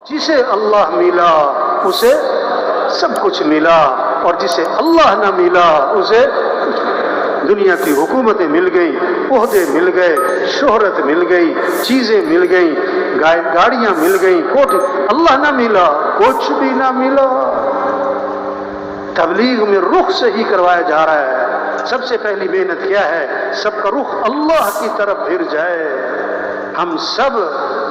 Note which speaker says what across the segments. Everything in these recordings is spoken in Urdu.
Speaker 1: جسے اللہ ملا اسے سب کچھ ملا، اور جسے اللہ نہ ملا اسے دنیا کی حکومتیں مل گئیں، عہدے مل گئے، شہرت مل گئی، چیزیں مل گئیں، گاڑیاں مل گئیں، اللہ نہ ملا کچھ بھی نہ ملا۔ تبلیغ میں رخ صحیح کروایا جا رہا ہے۔ سب سے پہلی محنت کیا ہے؟ سب کا رخ اللہ کی طرف پھر جائے۔ ہم سب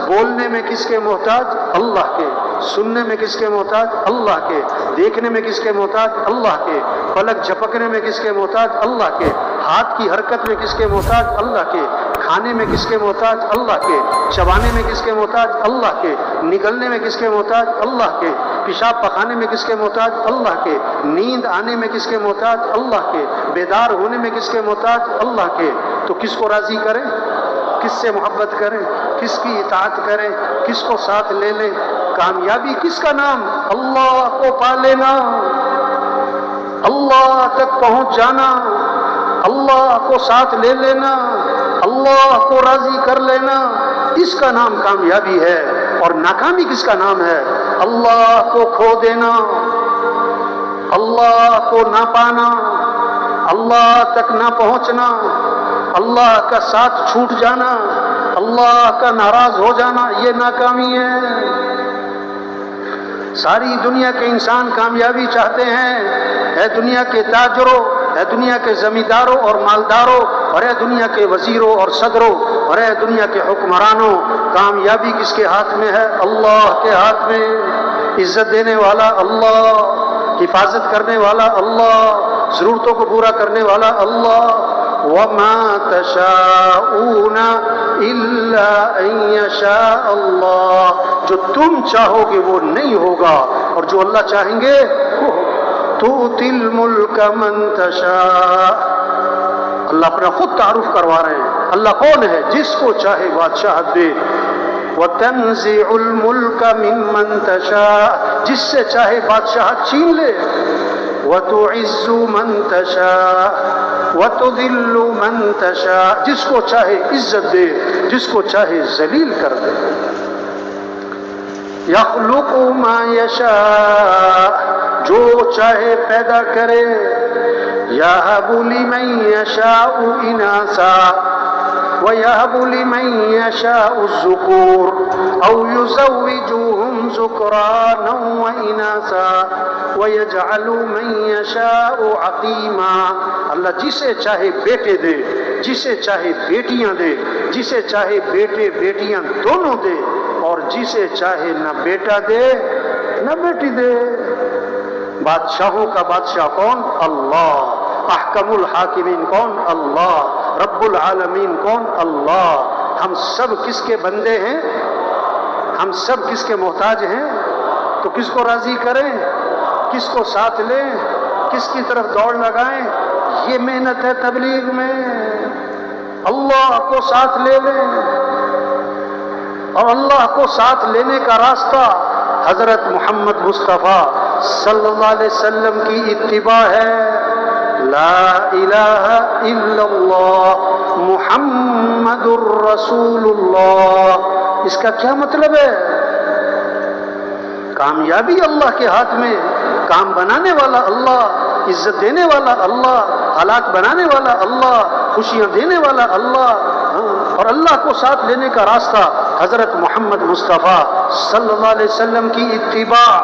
Speaker 1: بولنے میں کس کے محتاج؟ اللہ کے۔ سننے میں کس کے محتاج؟ اللہ کے۔ دیکھنے میں کس کے محتاج؟ اللہ کے۔ پلک جھپکنے میں کس کے محتاج؟ اللہ کے۔ ہاتھ کی حرکت میں کس کے محتاج؟ اللہ کے۔ کھانے میں کس کے محتاج؟ اللہ کے۔ چبانے میں کس کے محتاج؟ اللہ کے۔ نگلنے میں کس کے محتاج؟ اللہ کے۔ پیشاب پخانے میں کس کے محتاج؟ اللہ کے۔ نیند آنے میں کس کے محتاج؟ اللہ کے۔ بیدار ہونے میں کس کے محتاج؟ اللہ کے۔ تو کس کو راضی کریں؟ کس سے محبت کریں؟ کس کی اطاعت کریں؟ کس کو ساتھ لے لیں؟ کامیابی کس کا نام؟ اللہ کو پا لینا، اللہ تک پہنچ جانا، اللہ کو ساتھ لے لینا، اللہ کو راضی کر لینا، اس کا نام کامیابی ہے۔ اور ناکامی کس کا نام ہے؟ اللہ کو کھو دینا، اللہ کو نہ پانا، اللہ تک نہ پہنچنا، اللہ کا ساتھ چھوٹ جانا، اللہ کا ناراض ہو جانا، یہ ناکامی ہے۔ ساری دنیا کے انسان کامیابی چاہتے ہیں۔ اے دنیا کے تاجروں، اے دنیا کے زمینداروں اور مالداروں، اور اے دنیا کے وزیروں اور صدروں، اور اے دنیا کے حکمرانوں، کامیابی کس کے ہاتھ میں ہے؟ اللہ کے ہاتھ میں۔ عزت دینے والا اللہ، حفاظت کرنے والا اللہ، ضرورتوں کو پورا کرنے والا اللہ۔ وَمَا تَشَاءُونَ إِلَّا أَن يَشَاءَ اللَّهُ، جو تم چاہو گے وہ نہیں ہوگا، اور جو اللہ چاہیں گے وہ ہوگا۔ تُؤْتِي الْمُلْكَ مَن تَشَاءُ، اللہ اپنا خود تعارف کروا رہے ہیں۔ اللہ کون ہے؟ جس کو چاہے بادشاہت دے۔ وَتَنزِعُ الْمُلْكَ مِمَّن تَشَاءُ، جس سے چاہے بادشاہت چھین لے۔ وَتُعِزُّ مَن تَشَاءُ وَتُذِلُّ مَن تَشَاءُ، جس کو چاہے عزت دے، جس کو چاہے ذلیل کر دے۔ يَخْلُقُ مَا يَشَاءُ، جو چاہے پیدا کرے۔ يَهَبُ لِمَن يَشَاءُ إِنَاثًا وَيَهَبُ لِمَن يَشَاءُ الذُّكُورَ أَوْ يُزَوِّجُهُمْ ذُكْرَانًا وَإِنَاثًا وَيَجْعَلُ مَن يَشَاءُ عَقِيمًا، اللہ جسے چاہے بیٹے دے، جسے چاہے بیٹیاں دے، جسے چاہے بیٹے بیٹیاں دونوں دے، اور جسے چاہے نہ بیٹا دے نہ بیٹی دے۔ بادشاہوں کا بادشاہ کون؟ اللہ۔ احکم الحاکمین کون؟ اللہ۔ رب العالمین کون؟ اللہ۔ ہم سب کس کے بندے ہیں؟ ہم سب کس کے محتاج ہیں؟ تو کس کو راضی کریں؟ کس کو ساتھ لیں؟ کس کی طرف دوڑ لگائیں؟ یہ محنت ہے تبلیغ میں۔ اللہ کو ساتھ لے لیں، اور اللہ کو ساتھ لینے کا راستہ حضرت محمد مصطفیٰ صلی اللہ علیہ وسلم کی اتباع ہے۔ لا الہ الا اللہ محمد الرسول اللہ، اس کا کیا مطلب ہے؟ کامیابی اللہ کے ہاتھ میں، کام بنانے والا اللہ، عزت دینے والا اللہ، حالات بنانے والا اللہ، خوشیاں دینے والا اللہ، اور اللہ کو ساتھ لینے کا راستہ حضرت محمد مصطفیٰ صلی اللہ علیہ وسلم کی اتباع،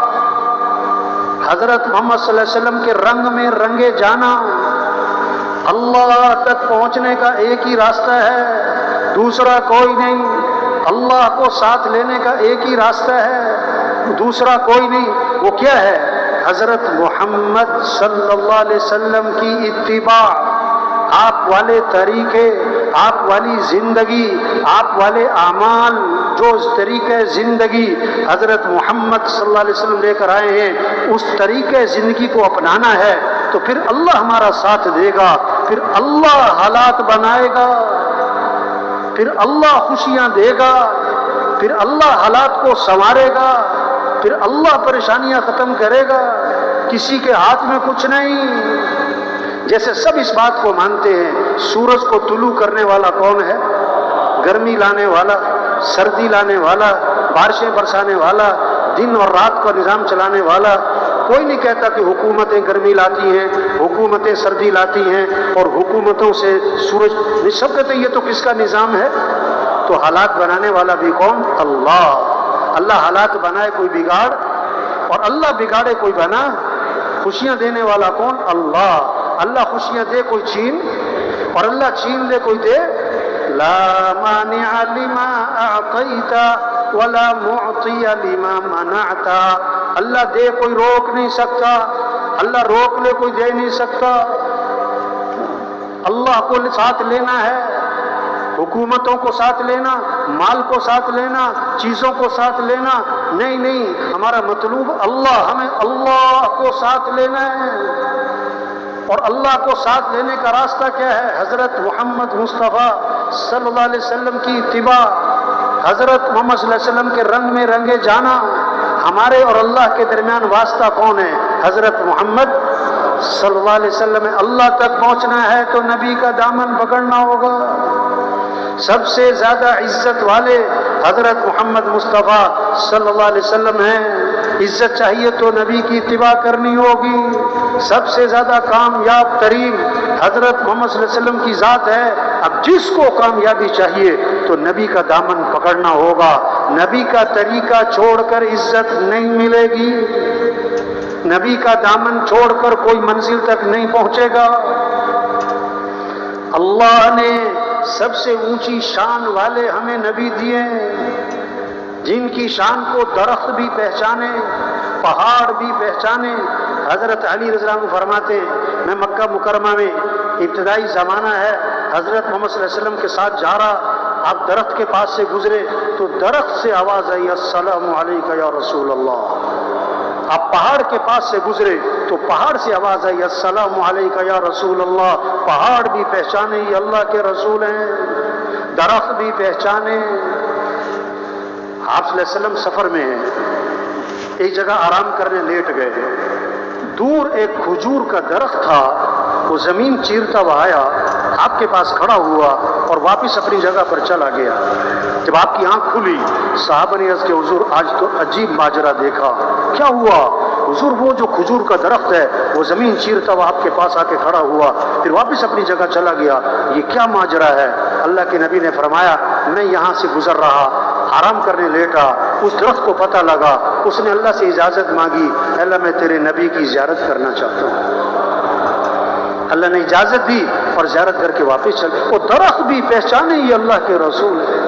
Speaker 1: حضرت محمد صلی اللہ علیہ وسلم کے رنگ میں رنگے جانا۔ اللہ تک پہنچنے کا ایک ہی راستہ ہے، دوسرا کوئی نہیں۔ اللہ کو ساتھ لینے کا ایک ہی راستہ ہے، دوسرا کوئی نہیں۔ وہ کیا ہے؟ حضرت محمد صلی اللہ علیہ وسلم کی اتباع، آپ والے طریقے، آپ والی زندگی، آپ والے اعمال، جو اس طریقے زندگی حضرت محمد صلی اللہ علیہ وسلم لے کر آئے ہیں، اس طریقے زندگی کو اپنانا ہے، تو پھر اللہ ہمارا ساتھ دے گا، پھر اللہ حالات بنائے گا، پھر اللہ خوشیاں دے گا، پھر اللہ حالات کو سنوارے گا، پھر اللہ پریشانیاں ختم کرے گا۔ کسی کے ہاتھ میں کچھ نہیں۔ جیسے سب اس بات کو مانتے ہیں، سورج کو طلوع کرنے والا کون ہے؟ گرمی لانے والا، سردی لانے والا، بارشیں برسانے والا، دن اور رات کا نظام چلانے والا. کوئی نہیں کہتا کہ حکومتیں گرمی لاتی ہیں، حکومتیں سردی لاتی ہیں اور حکومتوں سے سورج. سب کہتے ہیں یہ تو کس کا نظام ہے؟ تو حالات بنانے والا بھی کون؟ اللہ. اللہ حالات بنائے کوئی بگاڑ اور اللہ بگاڑے کوئی بنا. خوشیاں دینے والا کون؟ اللہ. اللہ خوشیاں دے کوئی چھین اور اللہ چھین لے کوئی دے. لا مانع لما اعطیت ولا معطی لما منعت. اللہ دے کوئی روک نہیں سکتا، اللہ روک لے کوئی دے نہیں سکتا. اللہ کو ساتھ لینا ہے، حکومتوں کو ساتھ لینا، مال کو ساتھ لینا، چیزوں کو ساتھ لینا نہیں نہیں. ہمارا مطلوب اللہ، ہمیں اللہ کو ساتھ لینا ہے. اور اللہ کو ساتھ لینے کا راستہ کیا ہے؟ حضرت محمد مصطفیٰ صلی اللہ علیہ وسلم کی اتباع، حضرت محمد صلی اللہ علیہ وسلم کے رنگ میں رنگے جانا. ہمارے اور اللہ کے درمیان واسطہ کون ہے؟ حضرت محمد صلی اللہ علیہ وسلم. اللہ تک پہنچنا ہے تو نبی کا دامن پکڑنا ہوگا. سب سے زیادہ عزت والے حضرت محمد مصطفیٰ صلی اللہ علیہ وسلم ہیں. عزت چاہیے تو نبی کی اتباع کرنی ہوگی. سب سے زیادہ کامیاب ترین حضرت محمد صلی اللہ علیہ وسلم کی ذات ہے. اب جس کو کامیابی چاہیے تو نبی کا دامن پکڑنا ہوگا. نبی کا طریقہ چھوڑ کر عزت نہیں ملے گی، نبی کا دامن چھوڑ کر کوئی منزل تک نہیں پہنچے گا. اللہ نے سب سے اونچی شان والے ہمیں نبی دیے ہیں، جن کی شان کو درخت بھی پہچانے، پہاڑ بھی پہچانے. حضرت علی رضی اللہ عنہ فرماتے ہیں میں مکہ مکرمہ میں ابتدائی زمانہ ہے، حضرت محمد صلی اللہ علیہ وسلم کے ساتھ جا رہا، آپ درخت کے پاس سے گزرے تو درخت سے آواز آئی السلام علیکہ یا رسول اللہ. آپ پہاڑ کے پاس سے گزرے تو پہاڑ سے آواز آئی السلام علیکہ یا رسول اللہ. پہاڑ بھی پہچانے یہ اللہ کے رسول ہیں، درخت بھی پہچانے. آپ صلی اللہ علیہ وسلم سفر میں ہیں، ایک جگہ آرام کرنے لیٹ گئے. دور ایک کھجور کا درخت تھا، وہ زمین چیرتا ہوا آیا، آپ کے پاس کھڑا ہوا اور واپس اپنی جگہ پر چلا گیا. جب آپ کی آنکھ کھلی صحابہ نے عرض کیا حضور آج تو عجیب ماجرا دیکھا. کیا ہوا؟ حضور وہ جو کھجور کا درخت ہے وہ زمین چیرتا ہوا آپ کے پاس آ کے کھڑا ہوا، پھر واپس اپنی جگہ چلا گیا، یہ کیا ماجرا ہے؟ اللہ کے نبی نے فرمایا میں یہاں سے گزر رہا، آرام کرنے لیٹا، اس درخت کو پتہ لگا، اس نے اللہ سے اجازت مانگی اللہ میں تیرے نبی کی زیارت کرنا چاہتا ہوں. اللہ نے اجازت دی اور زیارت کر کے واپس چل. وہ درخت بھی پہچانے یہ اللہ کے رسول ہے.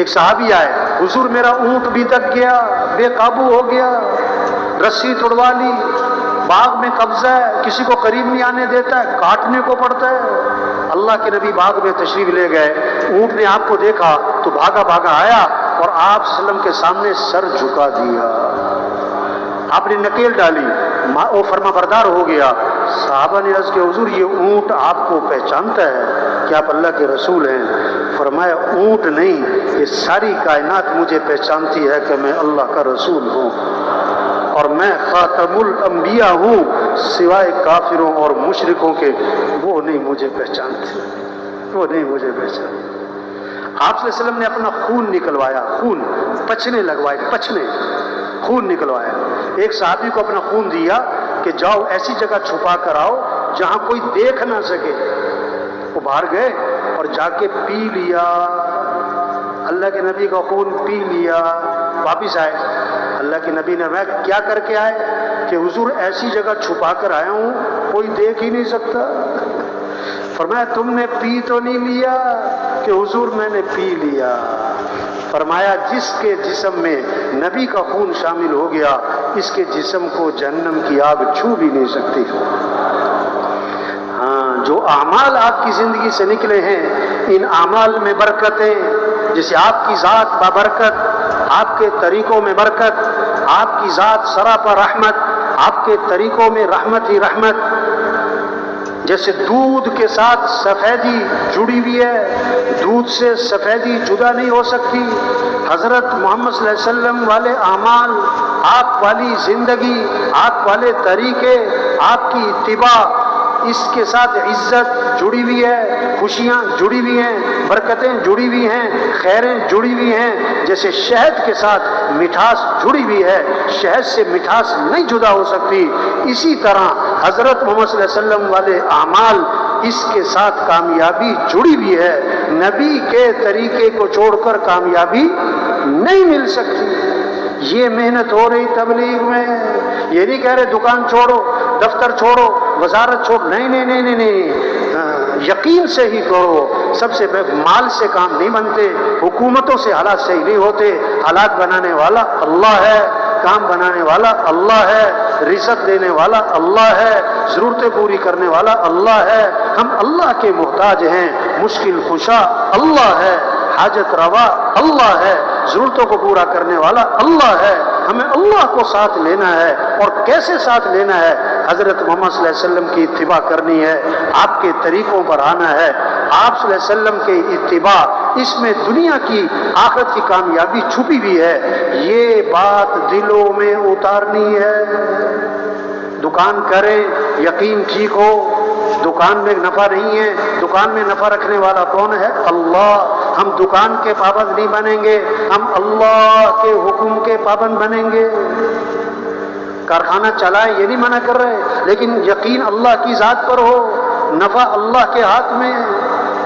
Speaker 1: ایک صحابی آئے حضور میرا اونٹ بھی دب گیا، بے قابو ہو گیا، رسی توڑوا لی، باغ میں قبضہ ہے، کسی کو قریب نہیں آنے دیتا ہے، کاٹنے کو پڑتا ہے. اللہ کے نبی باغ میں تشریف لے گئے، اونٹ نے آپ کو دیکھا تو بھاگا بھاگا آیا اور آپ صلی اللہ علیہ وسلم کے سامنے سر جھکا دیا. آپ نے نکیل ڈالی، وہ فرما بردار ہو گیا. صحابہ نے عرض کہ حضور یہ اونٹ آپ کو پہچانتا ہے کہ آپ اللہ کے رسول ہیں؟ فرمایا اونٹ نہیں، یہ ساری کائنات مجھے پہچانتی ہے کہ میں اللہ کا رسول ہوں اور میں خاتم الانبیاء ہوں، سوائے کافروں اور مشرکوں کے وہ نہیں مجھے پہچانتے، وہ نہیں مجھے پہچانتے. آپ صلی اللہ علیہ وسلم نے اپنا خون نکلوایا، خون پچنے لگوائے، پچنے خون نکلوایا. ایک صحابی کو اپنا خون دیا کہ جاؤ ایسی جگہ چھپا کر آؤ جہاں کوئی دیکھ نہ سکے. وہ باہر گئے اور جا کے پی لیا، اللہ کے نبی کا خون پی لیا. واپس آئے، اللہ کے نبی نے میں کیا کر کے آئے کہ حضور ایسی جگہ چھپا کر آیا ہوں کوئی دیکھ ہی نہیں سکتا. فرمایا تم نے پی تو نہیں لیا؟ کہ حضور میں نے پی لیا. فرمایا جس کے جسم میں نبی کا خون شامل ہو گیا اس کے جسم کو جہنم کی آگ چھو بھی نہیں سکتی. ہاں جو اعمال آپ کی زندگی سے نکلے ہیں ان اعمال میں برکتیں، جیسے آپ کی ذات بابرکت، آپ کے طریقوں میں برکت، آپ کی ذات سراپا رحمت، آپ کے طریقوں میں رحمت ہی رحمت. جیسے دودھ کے ساتھ سفیدی جڑی ہوئی ہے، دودھ سے سفیدی جدا نہیں ہو سکتی. حضرت محمد صلی اللہ علیہ وسلم والے اعمال، آپ والی زندگی، آپ والے طریقے، آپ کی اتباع، اس کے ساتھ عزت جڑی ہوئی ہے، خوشیاں جڑی ہوئی ہیں، برکتیں جڑی ہوئی ہیں، خیریں جڑی ہوئی ہیں. جیسے شہد کے ساتھ مٹھاس جڑی ہوئی ہے، شہد سے مٹھاس نہیں جدا ہو سکتی، اسی طرح حضرت محمد صلی اللہ علیہ وسلم والے اعمال اس کے ساتھ کامیابی جڑی ہوئی ہے. نبی کے طریقے کو چھوڑ کر کامیابی نہیں مل سکتی. یہ محنت ہو رہی تبلیغ میں. یہ نہیں کہہ رہے دکان چھوڑو، دفتر چھوڑو، وزارت چھوڑو، نہیں نہیں نہیں نہیں نہیں، یقین سے ہی کرو. سب سے مال سے کام نہیں بنتے، حکومتوں سے حالات صحیح نہیں ہوتے. حالات بنانے والا اللہ ہے، کام بنانے والا اللہ ہے، رزق دینے والا اللہ ہے، ضرورتیں پوری کرنے والا اللہ ہے. ہم اللہ کے محتاج ہیں. مشکل کشا اللہ ہے، حاجت روا اللہ ہے، ضرورتوں کو پورا کرنے والا اللہ ہے. ہمیں اللہ کو ساتھ لینا ہے. اور کیسے ساتھ لینا ہے؟ حضرت محمد صلی اللہ علیہ وسلم کی اتباع کرنی ہے، آپ کے طریقوں پر آنا ہے. آپ صلی اللہ علیہ وسلم کے اتباع، اس میں دنیا کی آخرت کی کامیابی چھپی ہوئی ہے. یہ بات دلوں میں اتارنی ہے. دکان کرے، یقین ٹھیک ہو، دکان میں نفع نہیں ہے. دکان میں نفع رکھنے والا کون ہے؟ اللہ. ہم دکان کے پابند نہیں بنیں گے، ہم اللہ کے حکم کے پابند بنیں گے. کارخانہ چلائیں یہ نہیں منع کر رہے، لیکن یقین اللہ کی ذات پر ہو، نفع اللہ کے ہاتھ میں.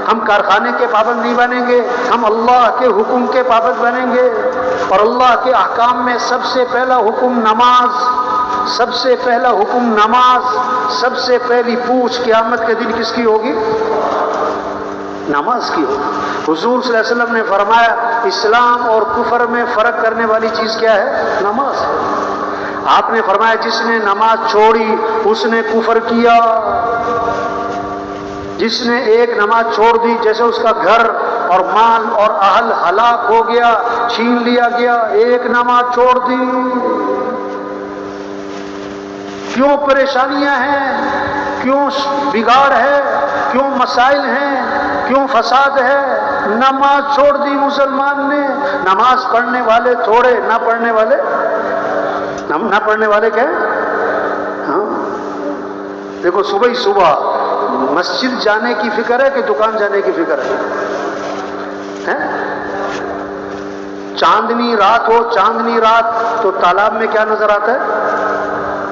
Speaker 1: ہم کارخانے کے پابند نہیں بنیں گے، ہم اللہ کے حکم کے پابند بنیں گے. اور اللہ کے احکام میں سب سے پہلا حکم نماز، سب سے پہلا حکم نماز. سب سے پہلی پوچھ قیامت کے دن کس کی ہوگی؟ نماز کی ہوگی. حضور صلی اللہ علیہ وسلم نے فرمایا اسلام اور کفر میں فرق کرنے والی چیز کیا ہے؟ نماز ہے. آپ نے فرمایا جس نے نماز چھوڑی اس نے کفر کیا. جس نے ایک نماز چھوڑ دی جیسے اس کا گھر اور مال اور اہل ہلاک ہو گیا، چھین لیا گیا. ایک نماز چھوڑ دی. کیوں پریشانیاں ہیں؟ کیوں بگاڑ ہے؟ کیوں مسائل ہیں؟ کیوں فساد ہے؟ نماز چھوڑ دی مسلمان نے. نماز پڑھنے والے تھوڑے، نہ پڑھنے والے کیا؟ ہاں دیکھو، صبح ہی صبح مسجد جانے کی فکر ہے کہ دکان جانے کی فکر ہے؟ چاندنی رات ہو، چاندنی رات تو تالاب میں کیا نظر آتا ہے؟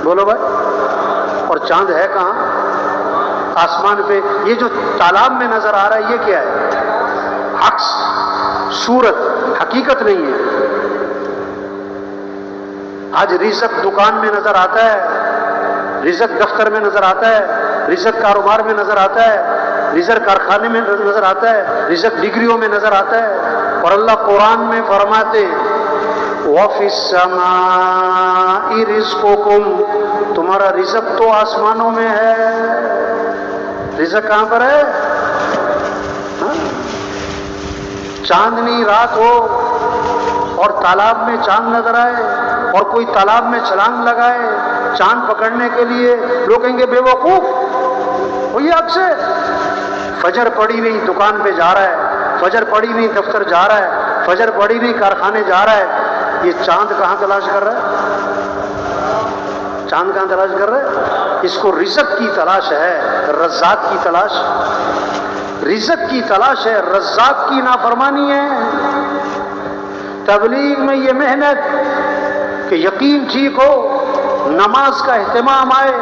Speaker 1: بولو بھائی. اور چاند ہے کہاں؟ آسمان پہ. یہ جو تالاب میں نظر آ رہا ہے یہ کیا ہے؟ عکس، صورت، حقیقت نہیں ہے. آج رزق دکان میں نظر آتا ہے، رزق دفتر میں نظر آتا ہے، رزق کاروبار میں نظر آتا ہے، رزق کارخانے میں نظر آتا ہے، رزق ڈگریوں میں نظر آتا ہے. اور اللہ قرآن میں فرماتے وَفِي السَّمَاءِ رِزْقُكُمْ، تمہارا رزق تو آسمانوں میں ہے. رزق کہاں پر ہے؟ چاندنی رات ہو اور تالاب میں چاند نظر آئے اور کوئی تالاب میں چھلانگ لگائے چاند پکڑنے کے لیے، لوگ کہیں گے بے وقوف. وہی آپ سے فجر پڑی نہیں دکان پہ جا رہا ہے، فجر پڑی نہیں دفتر جا رہا ہے، فجر پڑی نہیں کارخانے جا رہا ہے. یہ چاند کہاں تلاش کر رہا ہے؟ چاند کہاں تلاش کر رہا ہے؟ اس کو رزق کی تلاش ہے، رزاق کی تلاش. رزق کی تلاش ہے، رزاق کی نافرمانی ہے. تبلیغ میں یہ محنت کہ یقین ٹھیک ہو، نماز کا اہتمام آئے.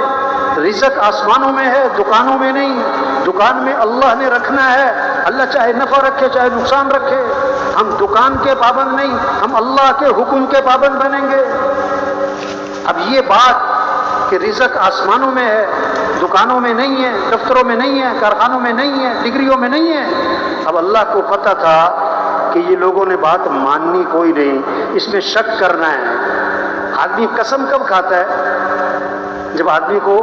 Speaker 1: رزق آسمانوں میں ہے، دکانوں میں نہیں. دکان میں اللہ نے رکھنا ہے، اللہ چاہے نفع رکھے چاہے نقصان رکھے. ہم دکان کے پابند نہیں، ہم اللہ کے حکم کے پابند بنیں گے. اب یہ بات کہ رزق آسمانوں میں ہے، دکانوں میں نہیں ہے، دفتروں میں نہیں ہے، کارخانوں میں نہیں ہے، ڈگریوں میں نہیں ہے. اب اللہ کو پتہ تھا کہ یہ لوگوں نے بات ماننی کوئی نہیں، اس میں شک کرنا ہے. آدمی قسم کب کھاتا ہے؟ جب آدمی کو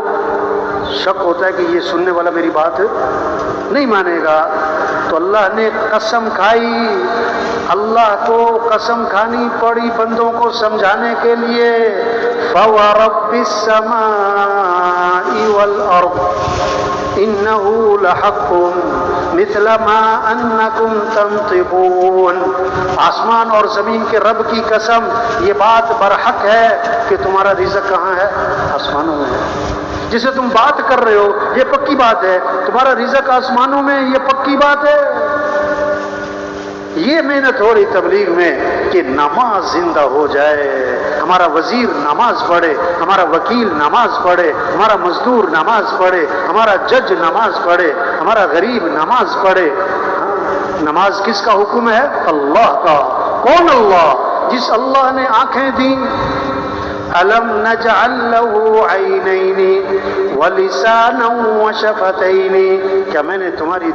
Speaker 1: شک ہوتا ہے کہ یہ سننے والا میری بات نہیں مانے گا. تو اللہ نے قسم کھائی. اللہ کو قسم کھانی پڑی بندوں کو سمجھانے کے لیے. فَوَرَبِّ السَّمَاءِ وَالْأَرْضِ إِنَّهُ لَحَقٌّ مِثْلَ مَا أَنَّكُمْ تَنطِقُونَ. آسمان اور زمین کے رب کی قسم، یہ بات برحق ہے کہ تمہارا رزق کہاں ہے؟ آسمانوں میں ہے. جسے تم بات کر رہے ہو یہ پکی بات ہے، تمہارا رزق آسمانوں میں یہ پکی بات ہے۔ یہ محنت ہو رہی تبلیغ میں کہ نماز زندہ ہو جائے، ہمارا وزیر نماز پڑھے، ہمارا وکیل نماز پڑھے، ہمارا مزدور نماز پڑھے، ہمارا جج نماز پڑھے، ہمارا غریب نماز پڑھے۔ نماز کس کا حکم ہے؟ اللہ کا۔ کون اللہ؟ جس اللہ نے آنکھیں دیں۔ أَلَمْ نَجْعَلْ لَهُ عَيْنَيْنِ وَلِسَانًا وَشَفَتَيْنِ، کیا میں نے تمہاری